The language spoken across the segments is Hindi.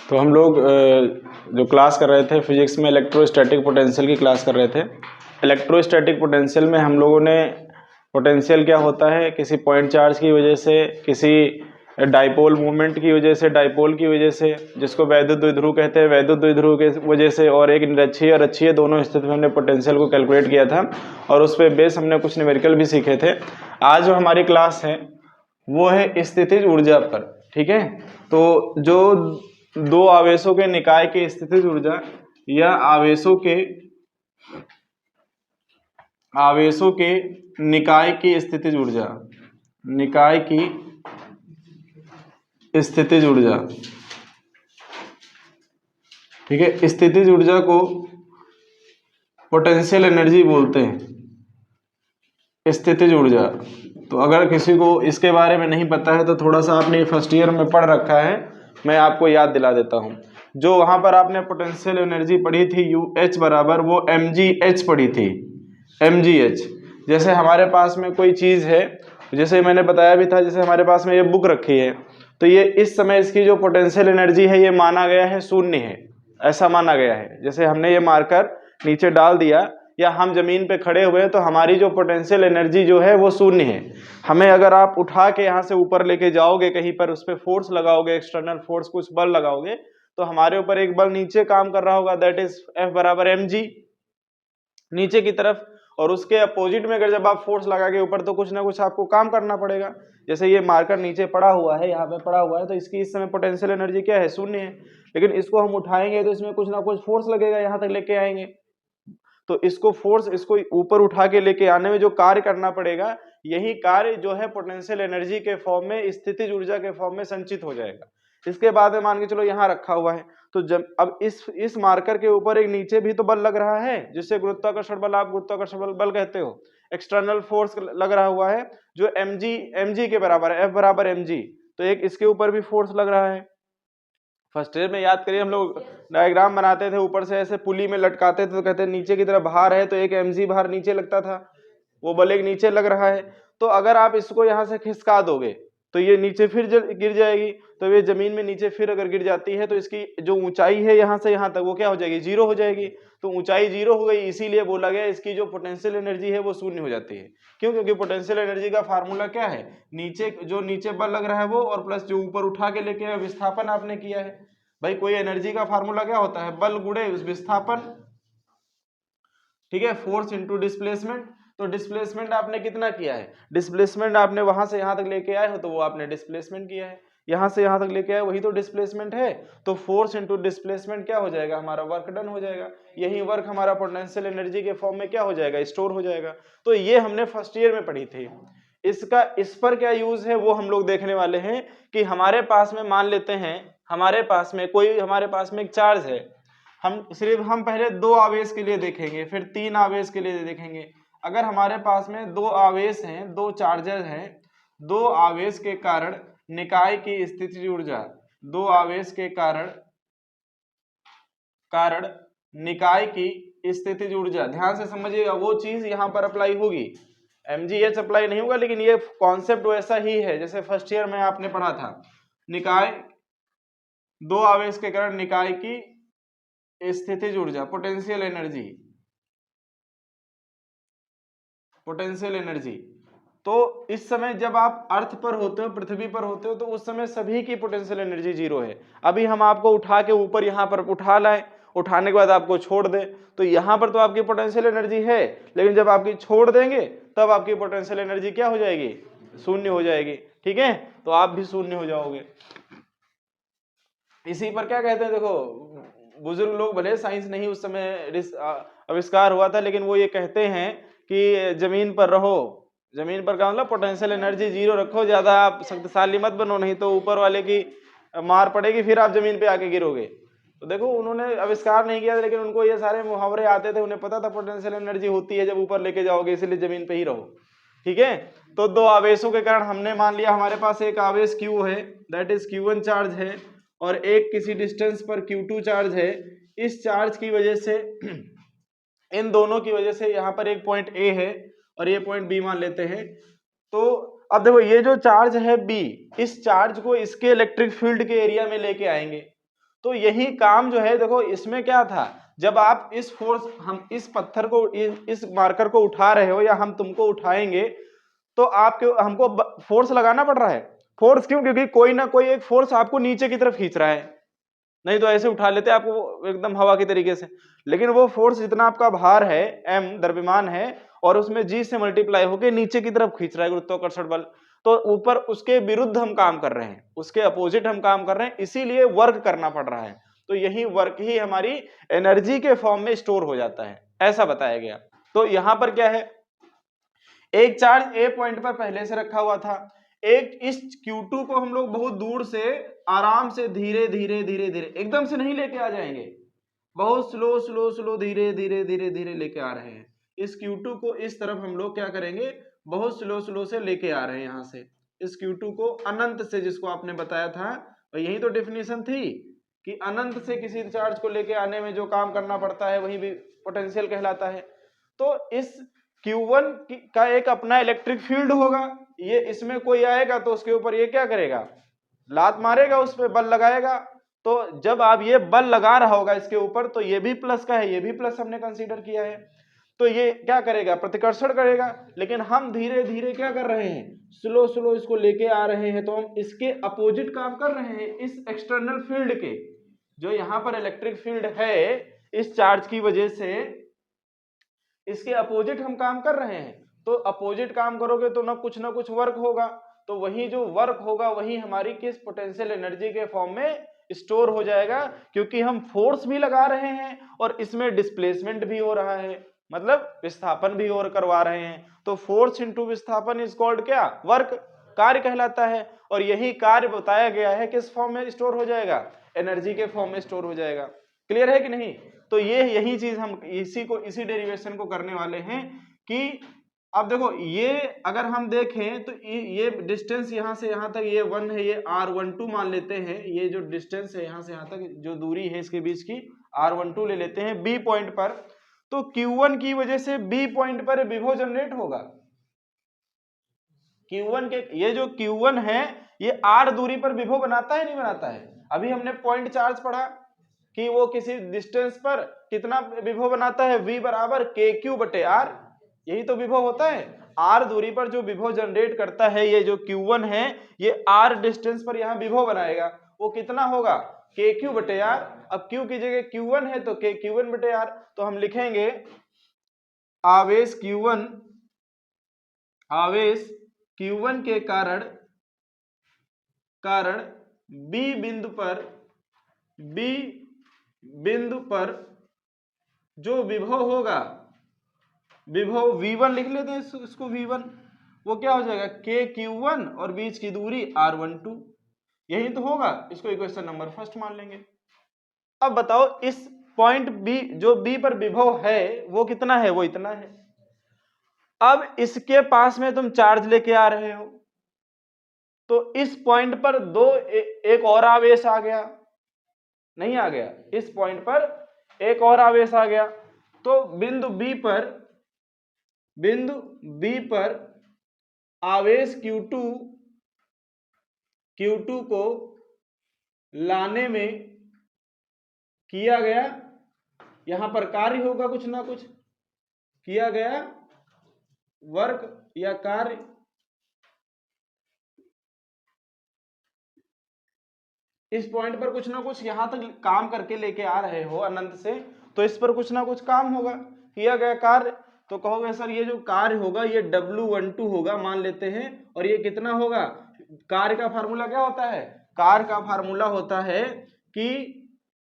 तो हम लोग जो क्लास कर रहे थे फिजिक्स में इलेक्ट्रोस्टैटिक पोटेंशियल की क्लास कर रहे थे। इलेक्ट्रोस्टैटिक पोटेंशियल में हम लोगों ने पोटेंशियल क्या होता है, किसी पॉइंट चार्ज की वजह से, किसी डाइपोल मूवमेंट की वजह से, डाइपोल की वजह से, जिसको वैद्युत द्विध्रुव कहते हैं, वैद्युत द्विध्रुव के वजह से, और एक निरक्षीय और अक्षीय दोनों स्थिति में हमने पोटेंशियल को कैलकुलेट किया था और उस पर बेस हमने कुछ न्यूमेरिकल भी सीखे थे। आज जो हमारी क्लास है वो है स्थितिज ऊर्जा पर। ठीक है, तो जो दो आवेशों के निकाय की स्थितिज ऊर्जा या आवेशों के निकाय की स्थितिज ऊर्जा, निकाय की स्थितिज ऊर्जा, ठीक है, स्थितिज ऊर्जा को पोटेंशियल एनर्जी बोलते हैं, स्थितिज ऊर्जा। तो अगर किसी को इसके बारे में नहीं पता है तो थोड़ा सा आपने फर्स्ट ईयर में पढ़ रखा है, मैं आपको याद दिला देता हूं। जो वहां पर आपने पोटेंशियल एनर्जी पढ़ी थी UH बराबर, वो mgh पढ़ी थी, mgh। जैसे हमारे पास में कोई चीज है, जैसे मैंने बताया भी था, जैसे हमारे पास में ये बुक रखी है, तो ये इस समय इसकी जो पोटेंशियल एनर्जी है ये माना गया है शून्य है, ऐसा माना गया है। जैसे हमने ये मार्कर नीचे डाल दिया या हम जमीन पे खड़े हुए हैं तो हमारी जो पोटेंशियल एनर्जी जो है वो शून्य है। हमें अगर आप उठा के यहाँ से ऊपर लेके जाओगे, कहीं पर उस पर फोर्स लगाओगे, एक्सटर्नल फोर्स, कुछ बल लगाओगे, तो हमारे ऊपर एक बल नीचे काम कर रहा होगा, दैट इज F बराबर mg नीचे की तरफ, और उसके अपोजिट में अगर जब आप फोर्स लगा के ऊपर, तो कुछ ना कुछ आपको काम करना पड़ेगा। जैसे ये मार्कर नीचे पड़ा हुआ है, यहाँ पे पड़ा हुआ है, तो इसकी इस समय पोटेंशियल एनर्जी क्या है, शून्य है। लेकिन इसको हम उठाएंगे तो इसमें कुछ ना कुछ फोर्स लगेगा, यहाँ तक लेके आएंगे, तो इसको फोर्स, इसको ऊपर उठा के लेके आने में जो कार्य करना पड़ेगा, यही कार्य जो है पोटेंशियल एनर्जी के फॉर्म में, स्थितिज ऊर्जा के फॉर्म में संचित हो जाएगा। इसके बाद में मान के चलो यहाँ रखा हुआ है, तो जब अब इस मार्कर के ऊपर एक नीचे भी तो बल लग रहा है, जिससे गुरुत्वाकर्षण बल, आप गुरुत्वाकर्षण बल कहते हो, एक्सटर्नल फोर्स लग रहा हुआ है जो mg के बराबर है, F बराबर mg। तो एक इसके ऊपर भी फोर्स लग रहा है। फर्स्ट ईयर में याद करिए, हम लोग डायग्राम बनाते थे, ऊपर से ऐसे पुली में लटकाते थे, तो कहते नीचे की तरफ भार है तो एक mg भार नीचे लगता था, वो बल एक नीचे लग रहा है। तो अगर आप इसको यहाँ से खिसका दोगे तो ये नीचे फिर गिर जाएगी, तो ये जमीन में नीचे फिर अगर गिर जाती है तो इसकी जो ऊंचाई है यहाँ से यहाँ तक, वो क्या हो जाएगी, जीरो हो जाएगी। तो ऊंचाई जीरो हो गई, इसीलिए बोला गया इसकी जो पोटेंशियल एनर्जी है वो शून्य हो जाती है। क्यों? क्योंकि पोटेंशियल एनर्जी का फार्मूला क्या है, नीचे बल लग रहा है वो, और प्लस जो ऊपर उठा के लेके विस्थापन आपने किया है। भाई कोई एनर्जी का फार्मूला क्या होता है, बल गुणे विस्थापन, ठीक है, फोर्स इनटू डिस्प्लेसमेंट। तो डिस्प्लेसमेंट आपने कितना किया है, डिस्प्लेसमेंट आपने वहां से यहां तक लेके आए हो, तो वो आपने डिस्प्लेसमेंट किया है, यहां से यहां तक लेके आए, वही तो डिस्प्लेसमेंट है। तो फोर्स इनटू डिस्प्लेसमेंट क्या हो जाएगा, हमारा वर्क डन हो जाएगा। यही वर्क हमारा पोटेंशियल एनर्जी के फॉर्म में क्या हो जाएगा, स्टोर हो जाएगा। तो ये हमने फर्स्ट ईयर में पढ़ी थी। इसका इस पर क्या यूज है वो हम लोग देखने वाले हैं कि हमारे पास में, मान लेते हैं हमारे पास में एक चार्ज है, हम पहले दो आवेश के लिए देखेंगे, फिर तीन आवेश के लिए देखेंगे। अगर हमारे पास में दो आवेश हैं, दो चार्जर हैं, दो आवेश के कारण निकाय की स्थितिज ऊर्जा, दो आवेश के कारण निकाय की स्थितिज ऊर्जा, ध्यान से समझिएगा, वो चीज यहां पर अप्लाई होगी, mgh अप्लाई नहीं होगा, लेकिन ये कॉन्सेप्ट वैसा ही है जैसे फर्स्ट ईयर में आपने पढ़ा था। निकाय, दो आवेश के कारण निकाय की स्थितिज ऊर्जा, पोटेंशियल एनर्जी। तो इस समय जब आप अर्थ पर होते हो, पृथ्वी पर होते हो, तो उस समय सभी की पोटेंशियल एनर्जी जीरो है। अभी हम आपको उठा के ऊपर यहाँ पर उठा लाए, उठाने के बाद आपको छोड़ दे, तो यहाँ पर तो आपकी पोटेंशियल एनर्जी है, लेकिन जब आपकी छोड़ देंगे तब आपकी पोटेंशियल एनर्जी क्या हो जाएगी, शून्य हो जाएगी। ठीक है, तो आप भी शून्य हो जाओगे। इसी पर क्या कहते हैं, देखो बुजुर्ग लोग, भले साइंस नहीं उस समय आविष्कार हुआ था, लेकिन वो ये कहते हैं कि जमीन पर रहो, जमीन पर का मतलब पोटेंशियल एनर्जी जीरो रखो, ज्यादा आप शक्तिशाली मत बनो, नहीं तो ऊपर वाले की मार पड़ेगी, फिर आप जमीन पे आके गिरोगे। तो देखो उन्होंने आविष्कार नहीं किया था, लेकिन उनको ये सारे मुहावरे आते थे, उन्हें पता था पोटेंशियल एनर्जी होती है जब ऊपर लेके जाओगे, इसलिए जमीन पे ही रहो। ठीक है, तो दो आवेशों के कारण हमने मान लिया हमारे पास एक आवेश Q है, दैट इज Q1 चार्ज है, और एक किसी डिस्टेंस पर Q2 चार्ज है। इस चार्ज की वजह से, इन दोनों की वजह से यहाँ पर एक पॉइंट A है और ये पॉइंट B मान लेते हैं। तो अब देखो ये जो चार्ज है B, इस चार्ज को इसके इलेक्ट्रिक फील्ड के एरिया में लेके आएंगे, तो यही काम जो है देखो इसमें क्या था, जब आप इस फोर्स, हम इस पत्थर को, इस मार्कर को उठा रहे हो या हम तुमको उठाएंगे तो आपको हमको फोर्स लगाना पड़ रहा है। फोर्स क्यों? क्योंकि कोई ना कोई एक फोर्स आपको नीचे की तरफ खींच रहा है, नहीं तो ऐसे उठा लेते आपको एकदम हवा की तरीके से। लेकिन वो फोर्स जितना आपका भार है m द्रव्यमान है और उसमें g से मल्टीप्लाई होकर नीचे की तरफ खींच रहा है गुरुत्वाकर्षण बल, तो ऊपर उसके विरुद्ध हम काम कर रहे हैं, उसके अपोजिट हम काम कर रहे हैं, इसीलिए वर्क करना पड़ रहा है। तो यही वर्क ही हमारी एनर्जी के फॉर्म में स्टोर हो जाता है, ऐसा बताया गया। तो यहां पर क्या है, एक चार्ज ए पॉइंट पर पहले से रखा हुआ था, एक इस Q2 को हम लोग बहुत दूर से आराम से धीरे धीरे धीरे धीरे, एकदम से नहीं लेके आ जाएंगे, बहुत स्लो स्लो स्लो धीरे धीरे धीरे धीरे लेके आ रहे हैं। इस Q2 को इस तरफ हम लोग क्या करेंगे, बहुत स्लो स्लो से लेके आ रहे हैं यहां से, इस Q2 को अनंत से, जिसको आपने बताया था, और यही तो डेफिनेशन थी कि अनंत से किसी चार्ज को लेके आने में जो काम करना पड़ता है वही भी पोटेंशियल कहलाता है। तो इस Q1 का एक अपना इलेक्ट्रिक फील्ड होगा, ये इसमें कोई आएगा तो उसके ऊपर ये क्या करेगा, लात मारेगा, उस पर बल लगाएगा। तो जब आप ये बल लगा रहा होगा इसके ऊपर, तो ये भी प्लस का है, ये भी प्लस हमने कंसीडर किया है, तो ये क्या करेगा, प्रतिकर्षण करेगा। लेकिन हम धीरे धीरे क्या कर रहे हैं, स्लो स्लो इसको लेके आ रहे हैं, तो हम इसके अपोजिट काम कर रहे हैं, इस एक्सटर्नल फील्ड के, जो यहाँ पर इलेक्ट्रिक फील्ड है इस चार्ज की वजह से, इसके अपोजिट हम काम कर रहे हैं। तो अपोजिट काम करोगे तो ना कुछ वर्क होगा, तो वही जो वर्क होगा वही हमारी किस पोटेंशियल एनर्जी के फॉर्म में स्टोर हो जाएगा, क्योंकि हम फोर्स भी लगा रहे हैं और इसमें डिस्प्लेसमेंट भी हो रहा है, मतलब विस्थापन भी और करवा रहे हैं। तो फोर्स इंटू विस्थापन इज कॉल्ड क्या, वर्क, कार्य कहलाता है। और यही कार्य बताया गया है किस फॉर्म में स्टोर हो जाएगा, एनर्जी के फॉर्म में स्टोर हो जाएगा। क्लियर है कि नहीं? तो ये यही चीज हम इसी डेरिवेशन को करने वाले हैं कि अब देखो ये अगर हम देखें तो ये डिस्टेंस यहाँ से यहाँ तक ये 1 है, ये R12 मान लेते हैं, ये जो डिस्टेंस है यहाँ से यहाँ तक जो दूरी है इसके बीच की R12 ले लेते हैं B पॉइंट पर। तो Q1 की वजह से B पॉइंट पर विभव जनरेट होगा। Q1 के ये जो Q1 है ये R दूरी पर विभव बनाता है नहीं बनाता है? अभी हमने पॉइंट चार्ज पढ़ा कि वो किसी डिस्टेंस पर कितना विभव बनाता है, V बराबर KQ बटे R, यही तो विभव होता है। R दूरी पर जो विभव जनरेट करता है ये जो Q1 है, ये R डिस्टेंस पर यहाँ विभव बनाएगा, वो कितना होगा, KQ बटे R। अब Q की जगह Q1 है तो KQ1 बटे R, तो हम लिखेंगे आवेश Q1 के कारण B बिंदु पर जो विभव होगा, विभव V1 लिख लेते हैं इसको V1, वो क्या हो जाएगा KQ1 और बीच की दूरी R12, यही तो होगा। इसको इक्वेशन नंबर फर्स्ट मान लेंगे। अब बताओ इस पॉइंट B, जो B पर विभव है वो कितना है, वो इतना है। अब इसके पास में तुम चार्ज लेके आ रहे हो, तो इस पॉइंट पर एक और आवेश आ गया, नहीं आ गया, इस पॉइंट पर एक और आवेश आ गया। तो बिंदु B पर आवेश Q2 को लाने में किया गया, यहां पर कार्य होगा कुछ ना कुछ, किया गया वर्क या कार्य, इस पॉइंट पर कुछ ना कुछ यहां तक काम करके लेके आ रहे हो अनंत से, तो इस पर कुछ ना कुछ काम होगा, किया गया कार्य। तो कहोगे सर ये जो कार्य होगा ये W12 होगा मान लेते हैं, और ये कितना होगा, कार्य का फार्मूला क्या होता है, कार्य का फार्मूला होता है कि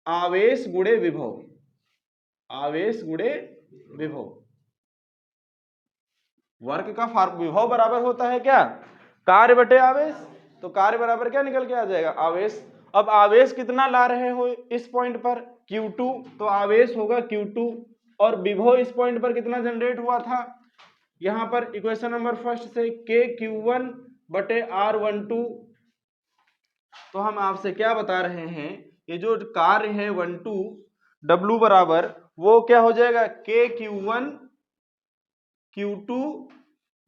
आवेश गुणे विभव, आवेश गुणे विभव, वर्क का विभव बराबर होता है क्या, कार्य बटे आवेश, तो कार्य बराबर क्या निकल के आ जाएगा, आवेश। अब आवेश कितना ला रहे हो इस पॉइंट पर, Q2, तो आवेश होगा Q2, और विभव इस पॉइंट पर कितना जनरेट हुआ था, यहां पर इक्वेशन नंबर फर्स्ट से KQ1 बटे R12। तो हम आपसे क्या बता रहे हैं, ये जो कार्य है 12 W बराबर वो क्या हो जाएगा KQ1 Q2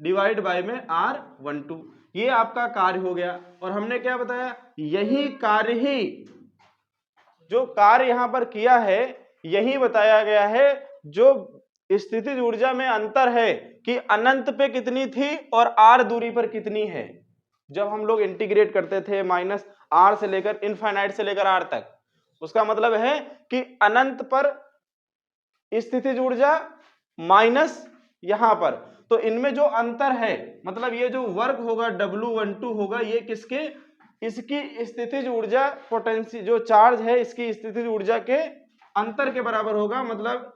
डिवाइड बाय में R12, ये आपका कार्य हो गया। और हमने क्या बताया, यही कार्य ही जो कार्य यहाँ पर किया है यही बताया गया है। जो स्थितिज ऊर्जा में अंतर है कि अनंत पे कितनी थी और r दूरी पर कितनी है। जब हम लोग इंटीग्रेट करते थे माइनस r से लेकर इनफाइनाइट से लेकर r तक, उसका मतलब है कि अनंत पर स्थितिज ऊर्जा माइनस यहां पर, तो इनमें जो अंतर है मतलब ये जो वर्क होगा W12 होगा ये किसके, इसकी स्थितिज ऊर्जा पोटेंशियल जो चार्ज है इसकी स्थितिज ऊर्जा के अंतर के बराबर होगा, मतलब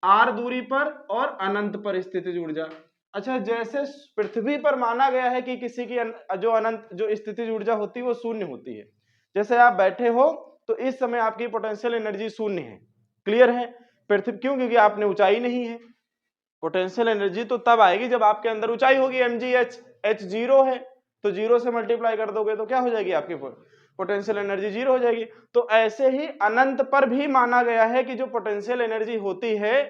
r दूरी पर और अनंत पर स्थितिज ऊर्जा। अच्छा, जैसे पृथ्वी पर माना गया है कि किसी की जो अनंत जो स्थितिज ऊर्जा होती है वो शून्य होती है। जैसे आप बैठे हो तो इस समय आपकी पोटेंशियल एनर्जी शून्य है, क्लियर है। पृथ्वी क्यों, क्योंकि आपने ऊंचाई नहीं है। पोटेंशियल एनर्जी तो तब आएगी जब आपके अंदर ऊंचाई होगी, mgh, h 0 है तो 0 से मल्टीप्लाई कर दोगे तो क्या हो जाएगी आपकी पोटेंशियल एनर्जी 0 हो जाएगी। तो ऐसे ही अनंत पर भी माना गया है कि जो पोटेंशियल एनर्जी होती है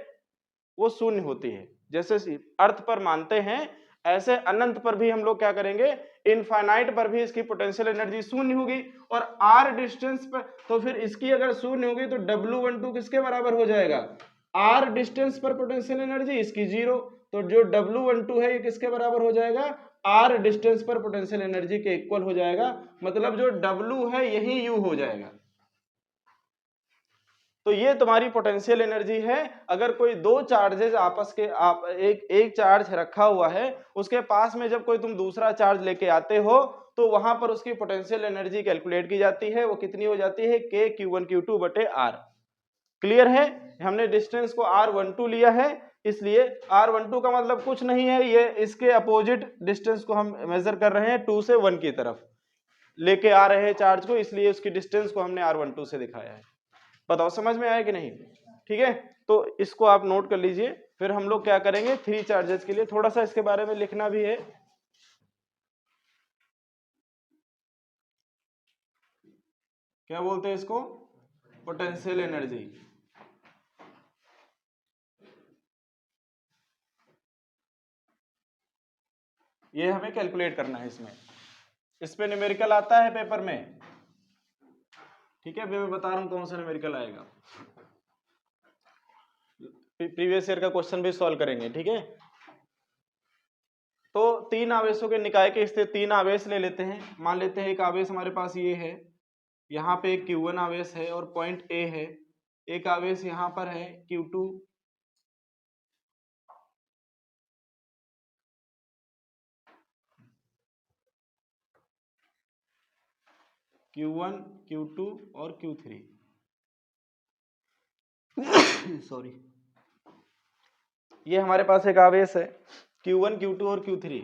वो शून्य होती है। जैसे अर्थ पर मानते हैं ऐसे अनंत पर भी हम लोग क्या करेंगे, इनफाइनाइट पर भी इसकी पोटेंशियल एनर्जी शून्य होगी और r डिस्टेंस पर, तो फिर इसकी अगर शून्य होगी तो W12 किसके बराबर हो जाएगा, r डिस्टेंस पर पोटेंशियल एनर्जी इसकी 0, तो जो W12 है ये किसके बराबर हो जाएगा, r डिस्टेंस पर पोटेंशियल एनर्जी के इक्वल हो जाएगा। मतलब जो W है यही U हो जाएगा। तो ये तुम्हारी पोटेंशियल एनर्जी है। अगर कोई दो चार्जेस आपस के एक चार्ज रखा हुआ है उसके पास में जब कोई तुम दूसरा चार्ज लेके आते हो तो वहां पर उसकी पोटेंशियल एनर्जी कैलकुलेट की जाती है, वो कितनी हो जाती है, k q1 q2 बटे r। क्लियर है। हमने डिस्टेंस को r12 लिया है, इसलिए r12 का मतलब कुछ नहीं है, ये इसके अपोजिट डिस्टेंस को हम मेजर कर रहे हैं, 2 से 1 की तरफ लेके आ रहे हैं चार्ज को, इसलिए उसकी डिस्टेंस को हमने r12 से दिखाया है। बताओ समझ में आया कि नहीं, ठीक है। तो इसको आप नोट कर लीजिए। फिर हम लोग क्या करेंगे 3 चार्जेस के लिए, थोड़ा सा इसके बारे में लिखना भी है। क्या बोलते हैं इसको, पोटेंशियल एनर्जी। ये हमें कैलकुलेट करना है इसमें, इस पे न्यूमेरिकल आता है पेपर में, ठीक है। मैं बता रहा हूं कौन सा न्यूमेरिकल आएगा, प्रीवियस ईयर का क्वेश्चन भी सॉल्व करेंगे, ठीक है। तो 3 आवेशों के निकाय के स्थित 3 आवेश ले लेते हैं। मान लेते हैं एक आवेश हमारे पास ये है, यहाँ पे एक Q1 आवेश है और पॉइंट A है, एक आवेश यहाँ पर है Q2, Q1, Q2 और Q3 सॉरी, ये हमारे पास एक आवेश है Q1, Q2 और Q3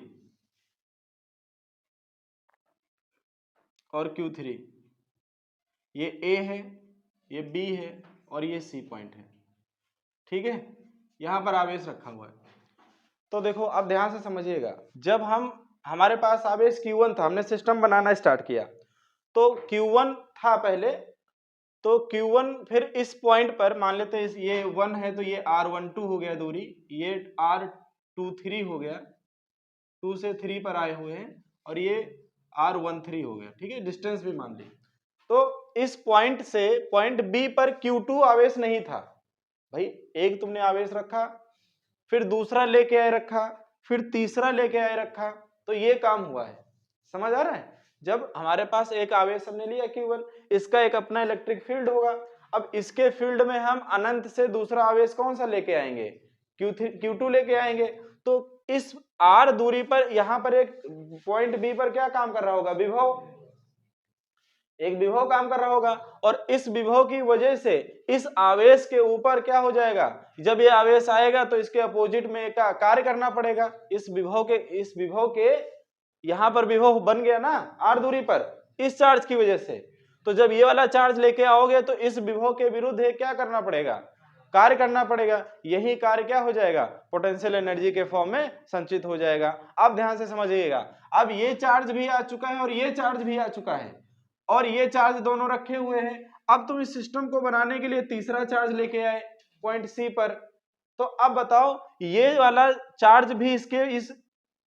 और Q3, ये A है, ये B है और ये C पॉइंट है, ठीक है। यहां पर आवेश रखा हुआ है। तो देखो अब ध्यान से समझिएगा, जब हमारे पास आवेश Q1 था, हमने सिस्टम बनाना स्टार्ट किया तो Q1 था पहले, तो Q1 फिर इस पॉइंट पर मान लेते हैं ये 1 है तो ये R12 हो गया दूरी, ये R23 हो गया, 2 से 3 पर आए हुए हैं, और ये R13 हो गया, ठीक है, डिस्टेंस भी मान ली। तो इस पॉइंट से पॉइंट B पर Q2 आवेश नहीं था भाई, एक तुमने आवेश रखा, फिर दूसरा लेके आए रखा, फिर तीसरा लेके आए रखा, तो ये काम हुआ है। समझ आ रहा है। जब हमारे पास एक आवेश हमने लिया Q1, इसका एक अपना इलेक्ट्रिक फील्ड होगा, अब इसके फील्ड में हम अनंत से दूसरा आवेश कौन सा लेके आएंगे, Q2 लेके आएंगे। तो इस R दूरी पर यहां पर एक पॉइंट B पर क्या काम कर रहा होगा, विभव, एक विभव काम कर रहा होगा, और इस विभव की वजह से इस आवेश के ऊपर क्या हो जाएगा, जब ये आवेश आएगा तो इसके अपोजिट में क्या कार्य करना पड़ेगा, इस विभव के यहां पर विभव बन गया ना R दूरी पर इस चार्ज की वजह से। तो जब ये वाला चार्ज लेके आओगे तो इस विभव के विरुद्ध क्या करना पड़ेगा, कार्य करना पड़ेगा। यही कार्य क्या हो जाएगा, पोटेंशियल एनर्जी के फॉर्म में संचित हो जाएगा। अब ध्यान से समझिएगा, अब ये चार्ज भी आ चुका है और ये चार्ज भी आ चुका है, और ये चार्ज दोनों रखे हुए हैं। अब तुम इस सिस्टम को बनाने के लिए तीसरा चार्ज लेके आए पॉइंट C पर, तो अब बताओ ये वाला चार्ज भी इसके इस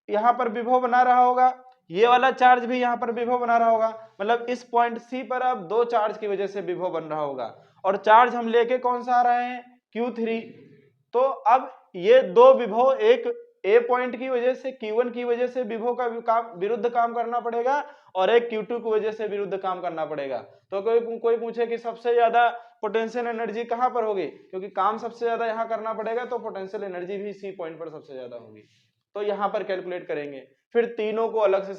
यहां पर विभव बना रहा होगा, ये वाला चार्ज भी यहाँ पर विभव बना रहा होगा, मतलब इस पॉइंट सी पर अब दो चार्ज की वजह से विभव बन रहा होगा, और चार्ज हम लेके कौन सा आ रहे हैं, Q3। तो अब ये दो विभव, एक ए पॉइंट की वजह से Q1 की वजह से विभव का विरुद्ध काम करना पड़ेगा, और एक Q2 की वजह से विरुद्ध काम करना पड़ेगा। तो कोई पूछे कि सबसे ज्यादा पोटेंशियल एनर्जी कहाँ पर होगी, क्योंकि काम सबसे ज्यादा यहाँ करना पड़ेगा, तो पोटेंशियल एनर्जी भी सी पॉइंट पर सबसे ज्यादा होगी। तो यहाँ पर कैलकुलेट करेंगे, फिर तीनों को अलग से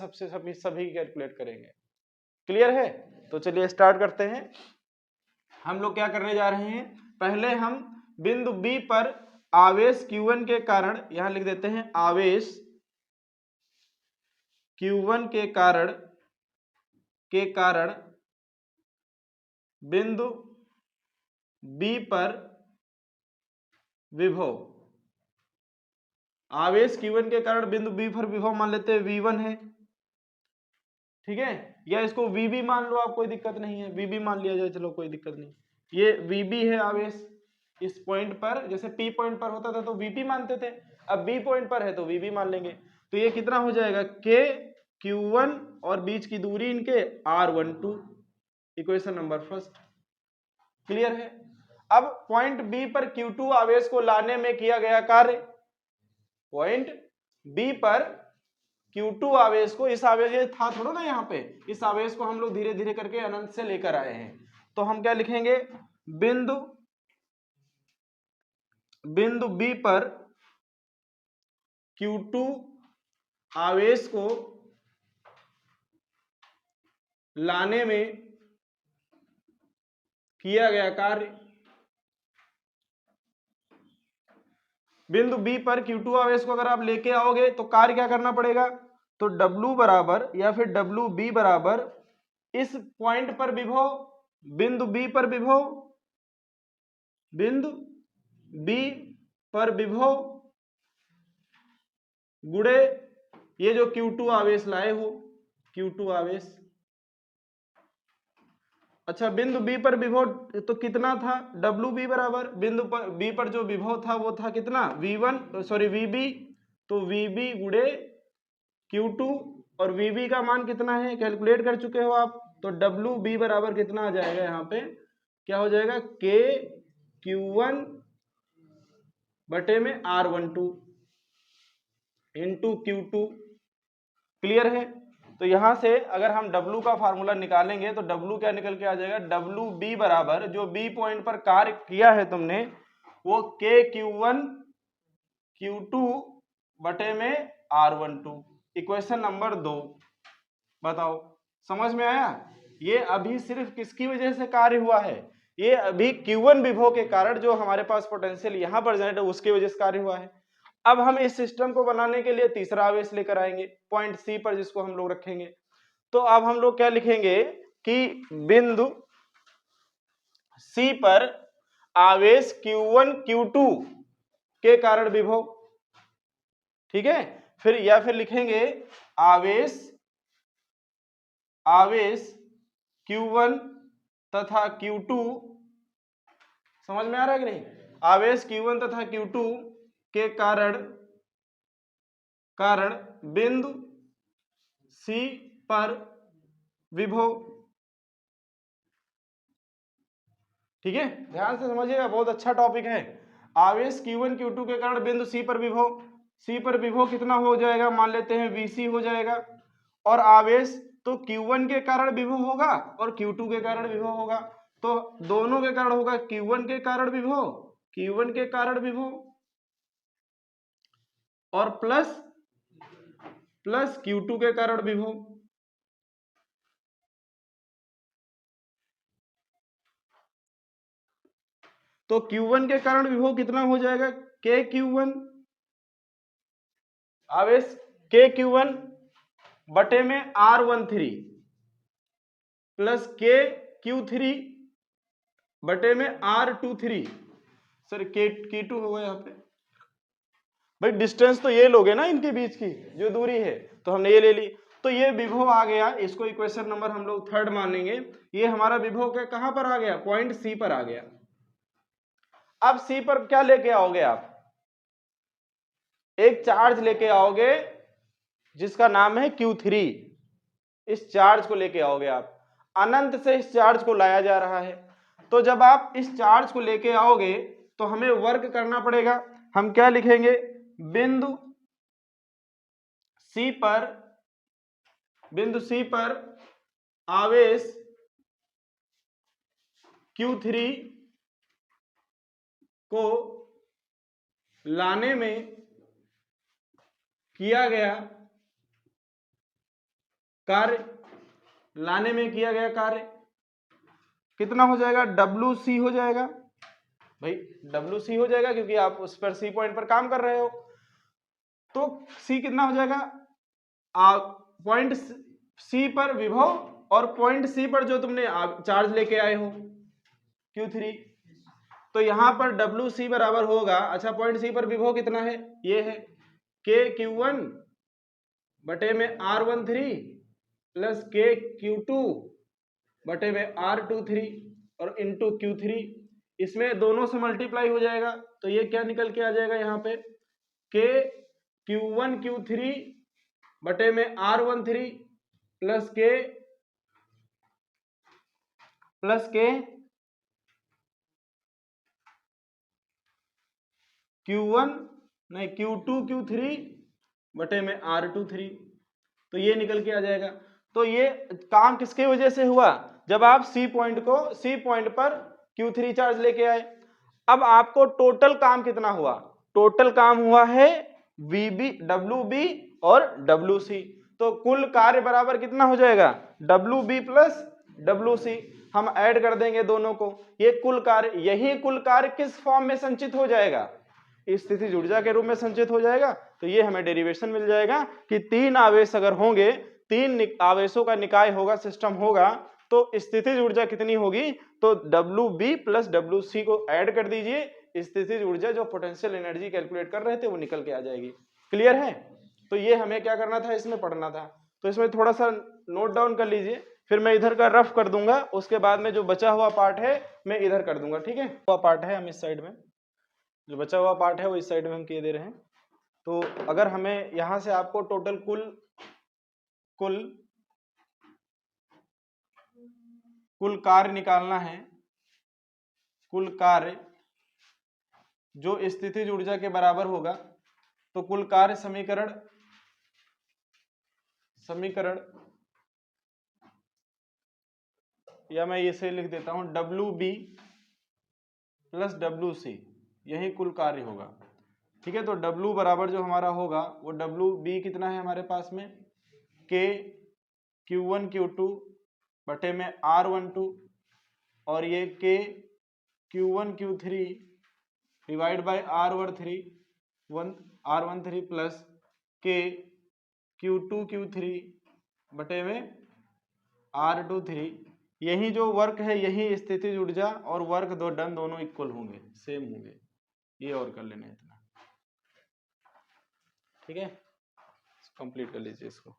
सभी कैलकुलेट करेंगे। क्लियर है? तो चलिए स्टार्ट करते हैं। हम लोग क्या करने जा रहे हैं, पहले हम बिंदु बी पर आवेश Q1 के कारण, यहां लिख देते हैं आवेश Q1 के कारण बिंदु बी पर विभव, आवेश Q1 के कारण बिंदु बी पर विभव मान लेते हैं V1 है, ठीक है, या इसको VB मान लो आप, कोई दिक्कत नहीं है, VB मान लिया जाए, चलो कोई दिक्कत नहीं। ये VB है आवेश इस पॉइंट पर, जैसे P पॉइंट पर होता था तो VP मानते थे, अब B पॉइंट पर है तो VB मान लेंगे। तो ये कितना हो जाएगा, K Q1 और बीच की दूरी इनके R12, equation number first. Clear है? अब पॉइंट बी पर Q2 आवेश को लाने में किया गया कार्य, पॉइंट बी पर Q2 आवेश को, इस आवेश ये था थोड़ा ना यहाँ पे, इस आवेश को हम लोग धीरे धीरे करके अनंत से लेकर आए हैं। तो हम क्या लिखेंगे, बिंदु बी पर Q2 आवेश को लाने में किया गया कार्य, बिंदु बी पर Q2 आवेश को अगर आप लेके आओगे तो कार्य क्या करना पड़ेगा, तो W बराबर या फिर WB बराबर इस पॉइंट पर विभव, बिंदु बी पर विभव, बिंदु बी पर विभव गुणे ये जो Q2 आवेश लाए हो, Q2 आवेश। अच्छा, बिंदु बी पर विभव तो कितना था, WB बराबर बिंदु पर बी पर जो विभव था वो था कितना, VB, तो VB गुणे Q2, और VB का मान कितना है कैलकुलेट कर चुके हो आप, तो WB बराबर कितना आ जाएगा, यहाँ पे क्या हो जाएगा, K Q1 बटे में R12 इंटू Q2। क्लियर है? तो यहां से अगर हम W का फार्मूला निकालेंगे तो W क्या निकल के आ जाएगा, WB बराबर जो B पॉइंट पर कार्य किया है तुमने वो K Q1 Q2 बटे में R12, इक्वेशन नंबर 2। बताओ समझ में आया? ये अभी सिर्फ किसकी वजह से कार्य हुआ है, ये अभी Q1 विभव के कारण जो हमारे पास पोटेंशियल यहां पर जनरेट है उसकी वजह से कार्य हुआ है। अब हम इस सिस्टम को बनाने के लिए तीसरा आवेश लेकर आएंगे पॉइंट सी पर, जिसको हम लोग रखेंगे। तो अब हम लोग क्या लिखेंगे कि बिंदु सी पर आवेश Q1 Q2 के कारण विभव, ठीक है, फिर लिखेंगे आवेश Q1 तथा Q2, समझ में आ रहा है कि नहीं, आवेश Q1 तथा Q2 के कारण बिंदु C पर विभव। ठीक है, ध्यान से समझिएगा, बहुत अच्छा टॉपिक है। आवेश Q1 Q2 के कारण बिंदु C पर विभव, C पर विभव कितना हो जाएगा, मान लेते हैं VC हो जाएगा, और आवेश तो Q1 के कारण विभव होगा और Q2 के कारण विभव होगा, तो दोनों के कारण होगा, Q1 के कारण विभव और प्लस Q2 के कारण विभव। तो Q1 के कारण विभव कितना हो जाएगा, K Q1 आवेश K Q1 बटे में R13 प्लस K Q3 बटे में R23, सर K2 होगा यहाँ पे, भाई डिस्टेंस तो ये लोगे ना इनके बीच की जो दूरी है, तो हमने ये ले ली, तो ये विभव आ गया, इसको इक्वेशन नंबर हम लोग 3 मानेंगे। ये हमारा विभव के कहां पर आ गया, पॉइंट सी पर आ गया। अब सी पर क्या लेके आओगे आप, एक चार्ज लेके आओगे जिसका नाम है Q3, इस चार्ज को लेके आओगे आप, अनंत से इस चार्ज को लाया जा रहा है। तो जब आप इस चार्ज को लेके आओगे तो हमें वर्क करना पड़ेगा। हम क्या लिखेंगे, बिंदु C पर आवेश Q3 को लाने में किया गया कार्य कितना हो जाएगा, WC हो जाएगा भाई, WC हो जाएगा क्योंकि आप उस पर C पॉइंट पर काम कर रहे हो। तो C कितना हो जाएगा, पॉइंट C पर विभव और पॉइंट C पर जो तुमने चार्ज लेके आए हो Q3, तो यहां पर WC बराबर होगा, अच्छा पॉइंट C पर विभव कितना है, ये है KQ1 बटे में R13 प्लस KQ2 बटे में R23 और इंटू Q3, इसमें दोनों से मल्टीप्लाई हो जाएगा तो ये क्या निकल के आ जाएगा यहाँ पे, KQ1 Q3 बटे में R13 प्लस Q2 Q3 बटे में R23, तो ये निकल के आ जाएगा। तो ये काम किसके वजह से हुआ, जब आप C पॉइंट पर Q3 चार्ज लेके आए। अब आपको टोटल काम कितना हुआ, टोटल काम हुआ है WB और WC, तो कुल कार्य बराबर कितना हो जाएगा, WB प्लस WC। हम ऐड कर देंगे दोनों को, ये कुल कार्य, यही कुल कार्य किस फॉर्म में संचित हो जाएगा, स्थितिज ऊर्जा के रूप में संचित हो जाएगा। तो ये हमें डेरिवेशन मिल जाएगा कि 3 आवेश अगर होंगे, 3 आवेशों का निकाय होगा, सिस्टम होगा, तो स्थितिज ऊर्जा कितनी होगी, तो WB प्लस WC को ऐड कर दीजिए, स्थितिज ऊर्जा जो पोटेंशियल एनर्जी कैलकुलेट कर रहे थे वो निकल के आ जाएगी। क्लियर है, तो ये हमें क्या करना था, इसमें पढ़ना था। तो इसमें थोड़ा सा नोट डाउन कर लीजिए, फिर मैं इधर का रफ कर दूंगा, उसके बाद में जो बचा हुआ पार्ट है मैं इधर कर दूंगा, ठीक है। हुआ पार्ट है हम इस साइड में, जो बचा हुआ पार्ट है वो इस साइड में हम किए दे रहे हैं। तो अगर हमें यहां से आपको टोटल कुल कार्य निकालना है, कुल कार्य जो स्थितिज ऊर्जा के बराबर होगा, तो कुल कार्य समीकरण या मैं इसे लिख देता हूं WB प्लस WC, यही कुल कार्य होगा, ठीक है। तो W बराबर जो हमारा होगा वो WB कितना है हमारे पास में, KQ1 Q2 बटे में R12 और ये KQ1 Q3 divide by R13 plus KQ2 Q3 बटे में R23, यही जो वर्क है यही स्थितिज ऊर्जा और वर्क दोनों इक्वल होंगे, सेम होंगे, ये और कर लेना इतना, ठीक है। कंप्लीट कर लीजिए इसको।